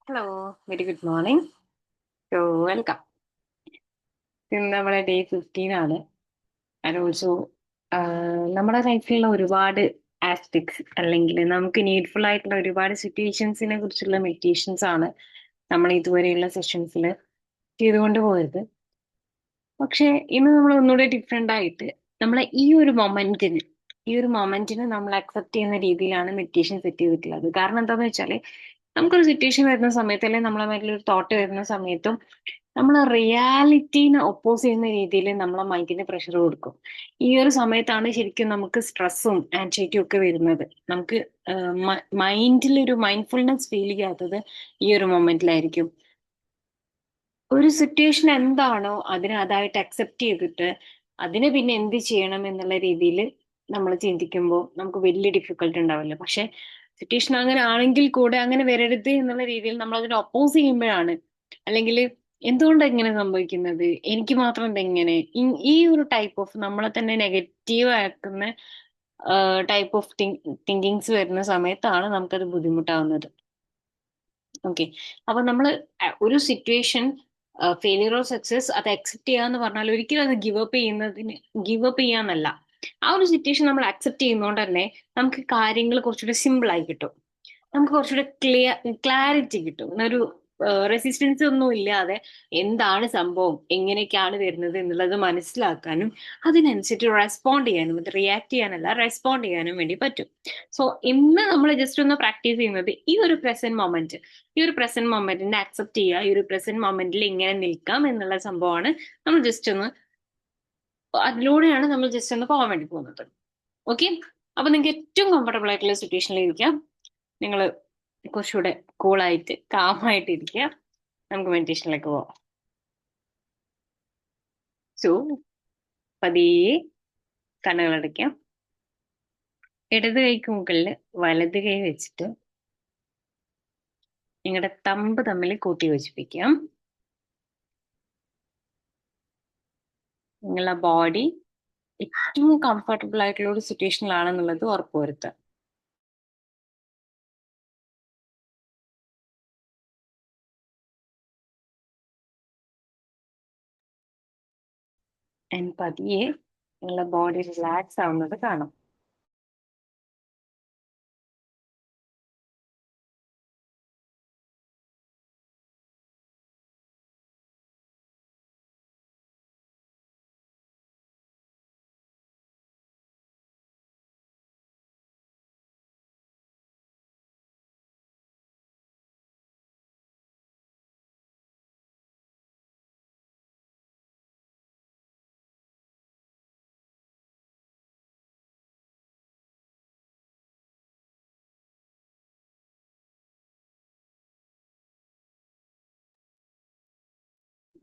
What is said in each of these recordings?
Hello, very good morning. So, welcome. ഇന്ന് നമ്മുടെ day 15 ആണ്. ആൻഡ് ഓൾസോ നമ്മുടെ ലൈഫിലുള്ള ഒരുപാട് ആസ്പെക്ട്സ് അല്ലെങ്കിൽ നമുക്ക് നീഡ്ഫുൾ ആയിട്ടുള്ള ഒരുപാട് സിറ്റുവേഷൻസിനെ കുറിച്ചുള്ള മെഡിറ്റേഷൻസ് ആണ് നമ്മൾ ഇതുവരെയുള്ള സെഷൻസിൽ ചെയ്തുകൊണ്ട് പോയത്. പക്ഷെ ഇന്ന് നമ്മൾ ഒന്നുകൂടെ ഡിഫറെന്റ് ആയിട്ട് നമ്മളെ ഈ ഒരു മൊമെന്റിന് നമ്മൾ അക്സെപ്റ്റ് ചെയ്യുന്ന രീതിയിലാണ് മെഡിറ്റേഷൻ സെറ്റ് ചെയ്തിട്ടുള്ളത്. കാരണം എന്താന്ന് വെച്ചാല് നമുക്കൊരു സിറ്റുവേഷൻ വരുന്ന സമയത്ത് അല്ലെങ്കിൽ നമ്മളെ മേലിൽ ഒരു തോട്ട് വരുന്ന സമയത്തും നമ്മൾ റിയാലിറ്റീനെ ഒപ്പോസ് ചെയ്യുന്ന രീതിയിൽ നമ്മളെ മൈൻഡിന് പ്രഷർ കൊടുക്കും. ഈ ഒരു സമയത്താണ് ശരിക്കും നമുക്ക് സ്ട്രെസ്സും ആൻസൈറ്റിയും ഒക്കെ വരുന്നത്. നമുക്ക് മൈൻഡിൽ ഒരു മൈൻഡ്ഫുൾനെസ് ഫീൽ ചെയ്യാത്തത് ഈ ഒരു മൊമെന്റിലായിരിക്കും. ഒരു സിറ്റുവേഷൻ എന്താണോ അതിനെ അതായിട്ട് അക്സെപ്റ്റ് ചെയ്തിട്ട് അതിനെ പിന്നെ എന്ത് ചെയ്യണം എന്നുള്ള രീതിയിൽ നമ്മൾ ചിന്തിക്കുമ്പോൾ നമുക്ക് വലിയ ഡിഫിക്കൽട്ട് ഉണ്ടാവില്ല. പക്ഷെ സിറ്റുവേഷൻ അങ്ങനെ ആണെങ്കിൽ കൂടെ അങ്ങനെ വരരുത് എന്നുള്ള രീതിയിൽ നമ്മൾ അതിനെ ഒപ്പോസ് ചെയ്യുമ്പോഴാണ്, അല്ലെങ്കിൽ എന്തുകൊണ്ടാണ് ഇങ്ങനെ സംഭവിക്കുന്നത്, എനിക്ക് മാത്രം എന്തെങ്ങനെ, ഈ ഒരു ടൈപ്പ് ഓഫ് നമ്മളെ തന്നെ നെഗറ്റീവ് ആക്കുന്ന ടൈപ്പ് ഓഫ് തിങ്കിങ്സ് വരുന്ന സമയത്താണ് നമുക്കത് ബുദ്ധിമുട്ടാവുന്നത്. ഓക്കെ. അപ്പൊ നമ്മൾ ഒരു സിറ്റുവേഷൻ ഫെയിലിയർ ഓർ സക്സസ് അത് അക്സെപ്റ്റ് ചെയ്യാന്ന് പറഞ്ഞാൽ ഒരിക്കലും അത് ഗിവ് അപ്പ് ചെയ്യാന്നല്ല. ആ ഒരു സിറ്റുവേഷൻ നമ്മൾ അക്സെപ്റ്റ് ചെയ്യുന്നതുകൊണ്ട് തന്നെ നമുക്ക് കാര്യങ്ങൾ കുറച്ചുകൂടി സിമ്പിൾ ആയി കിട്ടും. നമുക്ക് കുറച്ചുകൂടെ ക്ലാരിറ്റി കിട്ടും. ഒരു റെസിസ്റ്റൻസ് ഒന്നും ഇല്ലാതെ എന്താണ് സംഭവം, എങ്ങനെയൊക്കെയാണ് വരുന്നത് എന്നുള്ളത് മനസ്സിലാക്കാനും അതിനനുസരിച്ച് റെസ്പോണ്ട് ചെയ്യാനും, അത് റിയാക്ട് ചെയ്യാനല്ല റെസ്പോണ്ട് ചെയ്യാനും വേണ്ടി പറ്റും. സോ ഇന്ന് നമ്മൾ ജസ്റ്റ് ഒന്ന് പ്രാക്ടീസ് ചെയ്യുന്നത് ഈ ഒരു പ്രസന്റ് മൊമെന്റിനെ അക്സെപ്റ്റ് ചെയ്യുക, ഈ ഒരു പ്രസന്റ് മൊമെന്റിൽ ഇങ്ങനെ നിൽക്കാം എന്നുള്ള സംഭവമാണ്. നമ്മൾ ജസ്റ്റ് ഒന്ന് അതിലൂടെയാണ് നമ്മൾ ജസ്റ്റ് ഒന്ന് പോകാൻ വേണ്ടി പോകുന്നത്. ഓക്കെ. അപ്പൊ നിങ്ങൾക്ക് ഏറ്റവും കംഫർട്ടബിൾ ആയിട്ടുള്ള സിറ്റുവേഷനിൽ ഇരിക്കാം. നിങ്ങൾ കുറച്ചുകൂടെ കൂളായിട്ട് കാമായിട്ട് ഇരിക്കുക. നമുക്ക് മെഡിറ്റേഷനിലേക്ക് പോവാം. സോ പതിയെ കണ്ണുകളടയ്ക്കാം. ഇടത് കൈക്ക് മുകളിൽ വലത് കൈ വെച്ചിട്ട് നിങ്ങളുടെ തമ്പ് തമ്മിൽ കൂട്ടി യോജിപ്പിക്കാം. നിങ്ങളുടെ ബോഡി ഏറ്റവും കംഫർട്ടബിൾ ആയിട്ടുള്ള ഒരു സിറ്റുവേഷനിലാണെന്നുള്ളത് ഉറപ്പുവരുത്തുക. ആൻഡ് പതിയെ നിങ്ങളുടെ ബോഡി റിലാക്സ് ആവുന്നത് കാണാം.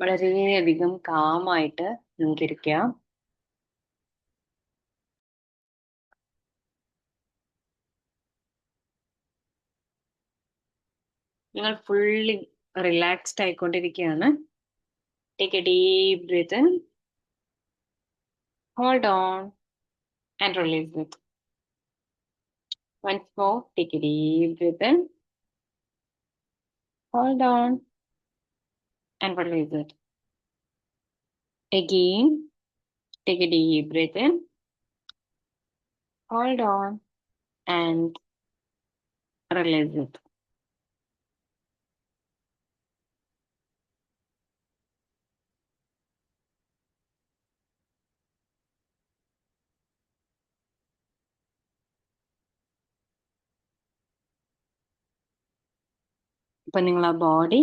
വളരെയധികം കാമായിട്ട് നമുക്കിരിക്കാം. നിങ്ങൾ ഫുള്ളി റിലാക്സ്ഡ് ആയിക്കൊണ്ടിരിക്കുകയാണ്. Take a deep breath in, hold on and release it. Once more, take a deep breath in, hold on and release it. Again, take a deep breath in, hold on and release it. ഇപ്പൊ നിങ്ങളെ body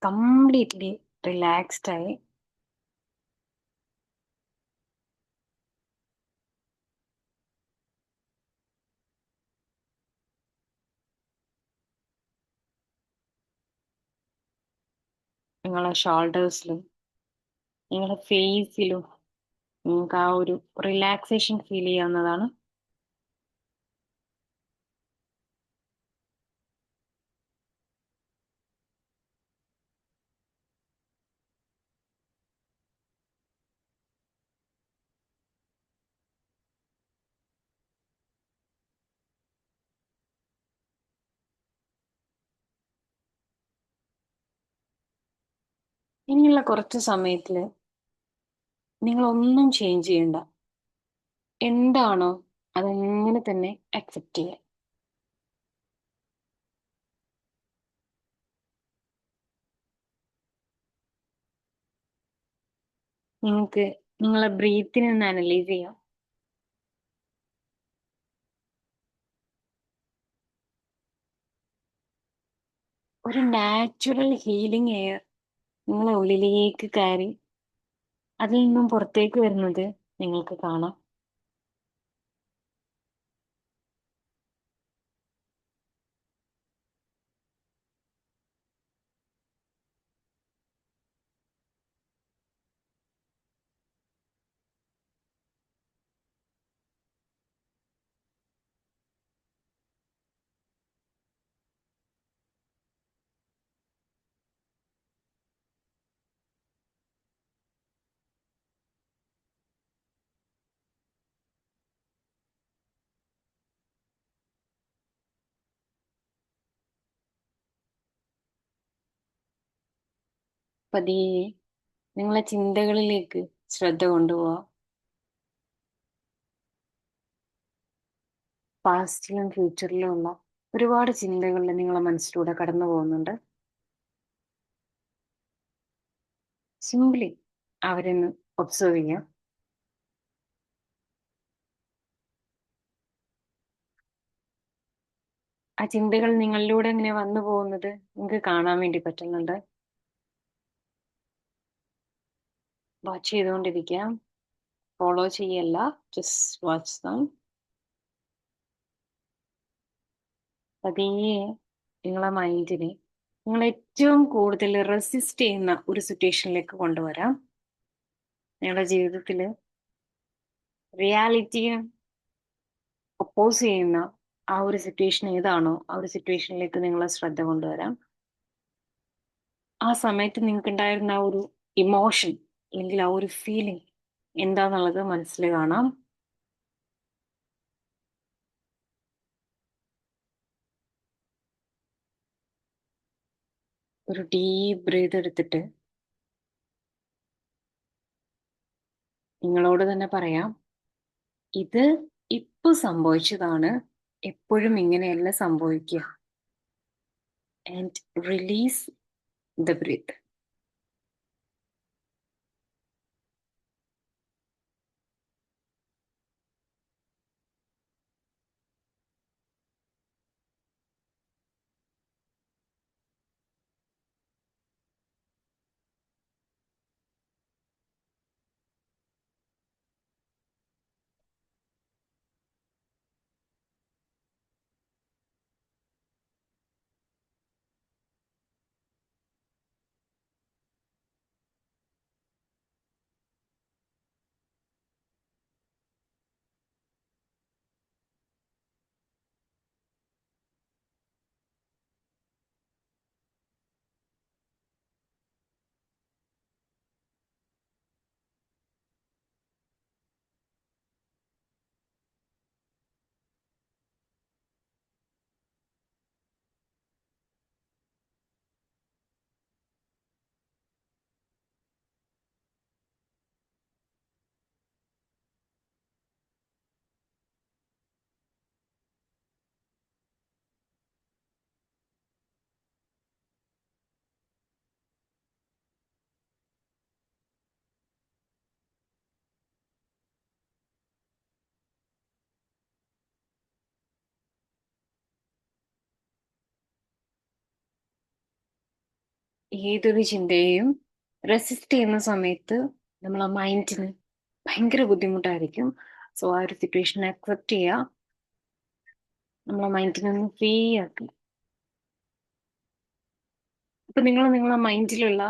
completely relaxed ആയി. നിങ്ങളെ ഷോൾഡേഴ്സിലും നിങ്ങളുടെ ഫേസിലും നിങ്ങൾക്ക് ആ ഒരു relaxation feel ചെയ്യാവുന്നതാണ്. ഇനിയുള്ള കുറച്ച് സമയത്തില് നിങ്ങൾ ഒന്നും ചേഞ്ച് ചെയ്യണ്ട. എന്താണോ അതങ്ങനെ തന്നെ അക്സെപ്റ്റ് ചെയ്യുക. നിങ്ങൾക്ക് നിങ്ങളെ ബ്രീത്തിനെ ഒന്ന് അനലൈസ് ചെയ്യാം. ഒരു നാച്ചുറൽ ഹീലിംഗ് എയർ നിങ്ങളെ ഉള്ളിലേക്ക് കയറി അതിൽ നിന്നും പുറത്തേക്ക് വരുന്നത് നിങ്ങൾക്ക് കാണാം. പതിയെ നിങ്ങളെ ചിന്തകളിലേക്ക് ശ്രദ്ധ കൊണ്ടുപോവാ. പാസ്റ്റിലും ഫ്യൂച്ചറിലും ഉള്ള ഒരുപാട് ചിന്തകൾ നിങ്ങളെ മനസ്സിലൂടെ കടന്നു പോകുന്നുണ്ട്. സിംപ്ലി അവരൊന്ന് ഒബ്സർവ് ചെയ്യാം. ആ ചിന്തകൾ നിങ്ങളിലൂടെ എങ്ങനെ വന്നു പോകുന്നത് നിങ്ങൾക്ക് കാണാൻ വേണ്ടി പറ്റുന്നുണ്ട്. വാച്ച് ചെയ്തുകൊണ്ടിരിക്കാം. ഫോളോ ചെയ്യല്ല, ജസ്റ്റ് വാച്ച് ദം. പതിയെ നിങ്ങളെ മൈൻഡിനെ നിങ്ങൾ ഏറ്റവും കൂടുതൽ റെസിസ്റ്റ് ചെയ്യുന്ന ഒരു സിറ്റുവേഷനിലേക്ക് കൊണ്ടുവരാം. നിങ്ങളുടെ ജീവിതത്തില് റിയാലിറ്റിയെ ഒപ്പോസ് ചെയ്യുന്ന ആ ഒരു സിറ്റുവേഷൻ ഏതാണോ ആ ഒരു സിറ്റുവേഷനിലേക്ക് നിങ്ങളെ ശ്രദ്ധ കൊണ്ടുവരാം. ആ സമയത്ത് നിങ്ങൾക്ക് ഉണ്ടായിരുന്ന ആ ഒരു ഇമോഷൻ അല്ലെങ്കിൽ ആ ഒരു ഫീലിംഗ് എന്താന്നുള്ളത് മനസ്സിൽ കാണാം. ഒരു ഡീപ് ബ്രീത്ത് എടുത്തിട്ട് നിങ്ങളോട് തന്നെ പറയാം, ഇത് ഇപ്പൊ സംഭവിച്ചതാണ്, എപ്പോഴും ഇങ്ങനെയല്ല സംഭവിക്കുക. And release the breath. ഏതൊരു ചിന്തയെയും റെസിസ്റ്റ് ചെയ്യുന്ന സമയത്ത് നമ്മളെ മൈൻഡിന് ഭയങ്കര ബുദ്ധിമുട്ടായിരിക്കും. സോ ആ ഒരു സിറ്റുവേഷൻ അക്സെപ്റ്റ് ചെയ്യുക. നമ്മളെ മൈൻഡിനെ ഒന്ന് ഫ്രീ ആക്കുക. ഇപ്പൊ നിങ്ങൾ നിങ്ങളെ മൈൻഡിലുള്ള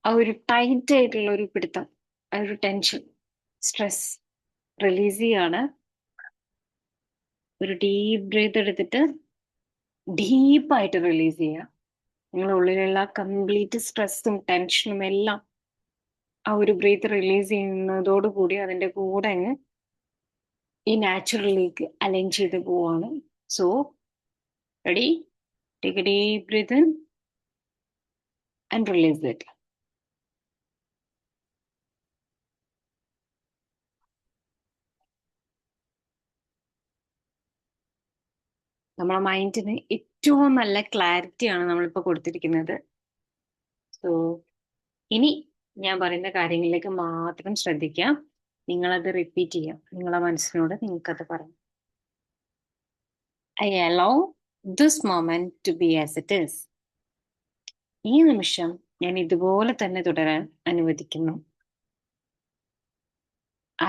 ആ ഒരു ടൈറ്റ് ആയിട്ടുള്ള ഒരു പിടുത്തം, ആ ഒരു ടെൻഷൻ, സ്ട്രെസ് റിലീസ് ചെയ്യാണ്. ഒരു ഡീപ്പ് ബ്രീത്ത് എടുത്തിട്ട് ഡീപ്പായിട്ട് റിലീസ് ചെയ്യുക. നിങ്ങളുടെ ഉള്ളിലുള്ള കംപ്ലീറ്റ് സ്ട്രെസ്സും ടെൻഷനും എല്ലാം ആ ഒരു ബ്രീത്ത് റിലീസ് ചെയ്യുന്നതോടുകൂടി അതിന്റെ കൂടെ അങ്ങ് ഈ നാച്ചുറലിലേക്ക് അലൈൻ ചെയ്ത് പോവാണ്. So ready, take a deep breath in and release it. നമ്മളെ മൈൻഡിന് ഏറ്റവും നല്ല ക്ലാരിറ്റിയാണ് നമ്മളിപ്പോൾ കൊടുത്തിരിക്കുന്നത്. സോ ഇനി ഞാൻ പറയുന്ന കാര്യങ്ങളിലേക്ക് മാത്രം ശ്രദ്ധിക്കാം. നിങ്ങളത് റിപ്പീറ്റ് ചെയ്യാം. നിങ്ങളെ മനസ്സിനോട് നിങ്ങൾക്കത് പറയാം. I allow this moment to be as it is. ഈ നിമിഷം ഞാൻ ഇതുപോലെ തന്നെ തുടരാൻ അനുവദിക്കുന്നു.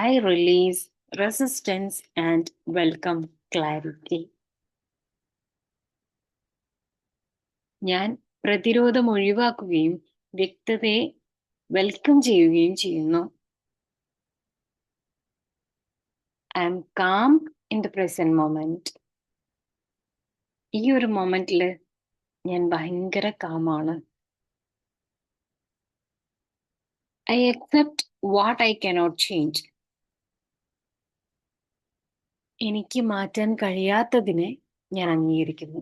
I release resistance and welcome clarity. ഞാൻ പ്രതിരോധം ഒഴിവാക്കുകയും വ്യക്തതയെ വെൽക്കം ചെയ്യുകയും ചെയ്യുന്നു. I am calm in the present moment. ഈ ഒരു മൊമെന്റില് ഞാൻ ഭയങ്കര കാമാണ്. I accept what I cannot change. എനിക്ക് മാറ്റാൻ കഴിയാത്തതിനെ ഞാൻ അംഗീകരിക്കുന്നു.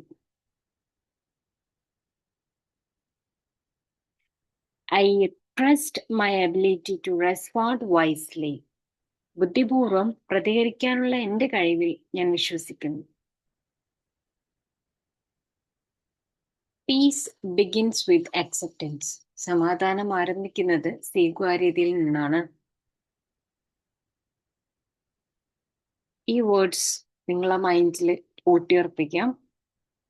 I trust my ability to respond wisely. ബുദ്ധിപൂർവം പ്രതികരിക്കാനുള്ള എന്റെ കഴിവിൽ ഞാൻ വിശ്വസിക്കുന്നു. Piece begins with acceptance. സമാധാനം ആരംഭിക്കുന്നത് സ്വീകാര്യതയിൽ നിന്നാണ്. ഈ വേർഡ്സ് നിങ്ങളെ മൈൻഡിൽ ഊട്ടിയുറപ്പിക്കാം.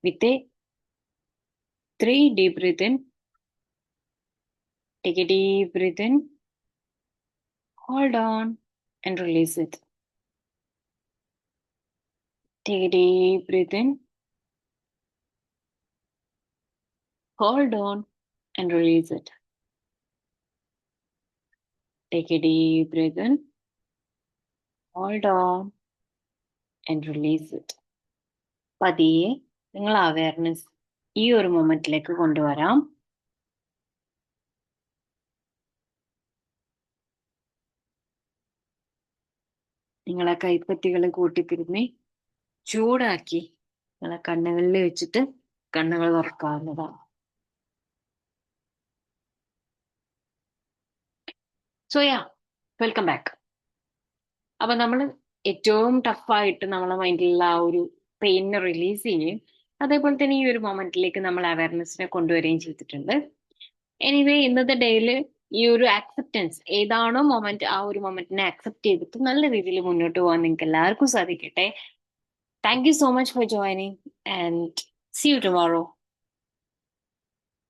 With a 3 deep breath in. Take a deep breath in. Hold on and release it. Take a deep breath in. Hold on and release it. Take a deep breath in. Hold on and release it. പതിയെ നിങ്ങൾ awareness ഈ ഒരു മൊമെന്റിലേക്ക് കൊണ്ടുവരാം. നിങ്ങളെ കൈപ്പത്തികൾ കൂട്ടിപ്പിരുന്ന് ചൂടാക്കി നിങ്ങളെ കണ്ണുകളിൽ വെച്ചിട്ട് കണ്ണുകൾ തുറക്കാവുന്നതാണ്. So yeah, welcome back. അപ്പൊ നമ്മൾ ഏറ്റവും ടഫായിട്ട് നമ്മളെ മൈൻഡിലുള്ള ആ ഒരു പെയിനെ റിലീസ് ചെയ്യുകയും അതേപോലെ തന്നെ ഈ ഒരു മൊമെന്റിലേക്ക് നമ്മൾ അവയർനെസ്സിനെ കൊണ്ടുവരികയും ചെയ്തിട്ടുണ്ട്. എനിവേ ഇന്നത്തെ ഡേയിൽ ഈ ഒരു ആക്സെപ്റ്റൻസ് ഏതാണോ മൊമെന്റ്, ആ ഒരു മൊമെന്റിനെ അക്സെപ്റ്റ് ചെയ്തിട്ട് നല്ല രീതിയിൽ മുന്നോട്ട് പോകാൻ നിങ്ങൾക്ക് എല്ലാവർക്കും സാധിക്കട്ടെ. Thank you so much for joining and see you tomorrow.